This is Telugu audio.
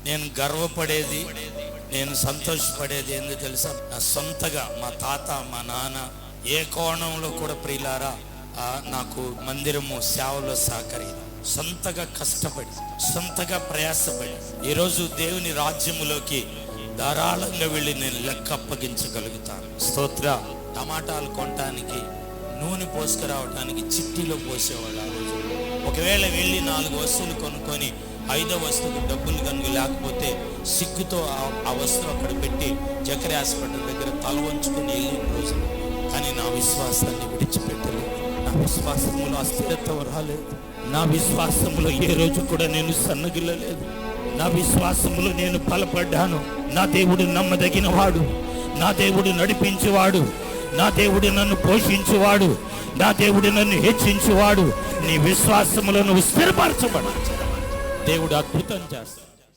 నేను గర్వపడేది, నేను సంతోషపడేది ఏందో తెలుసా? నా సొంతగా మా తాత మా నాన్న ఏ కోణంలో కూడా ప్రియులారా నాకు మందిరము సేవలో సహకరించారు. సొంతగా కష్టపడి, సొంతగా ప్రయాసపడి ఈరోజు దేవుని రాజ్యములోకి ధారాళంగా వెళ్ళి నేను లెక్క అప్పగించగలుగుతాను. స్తోత్ర. టమాటాలు కొనటానికి నూనె పోసుకురావడానికి చిట్టీలో పోసేవాళ్ళు ఆ రోజు. ఒకవేళ వెళ్ళి 4 వస్తువులు కొనుక్కొని 5వ వస్తువుకు డబ్బులు కనుక లేకపోతే సిగ్గుతో ఆ వస్తువు అక్కడ పెట్టి జకరి హాస్పిటల్ దగ్గర తల వంచుకొని వెళ్ళిన రోజులు. కానీ నా విశ్వాసాన్ని విడిచిపెట్టలేదు. నా విశ్వాసములో అస్థిరత్వం రాలేదు. నా విశ్వాసములో ఏ రోజు కూడా నేను సన్నగిల్లలేదు. నా విశ్వాసములో నేను బలపడ్డాను. నా దేవుడు నమ్మదగిన వాడు, నా దేవుడు నడిపించేవాడు, నా దేవుడు నన్ను పోషించువాడు, నా దేవుడు నన్ను హెచ్చించువాడు. నీ విశ్వాసములో నువ్వు స్థిరపరచబడ, దేవుడు అద్భుతం చేస్తాడు.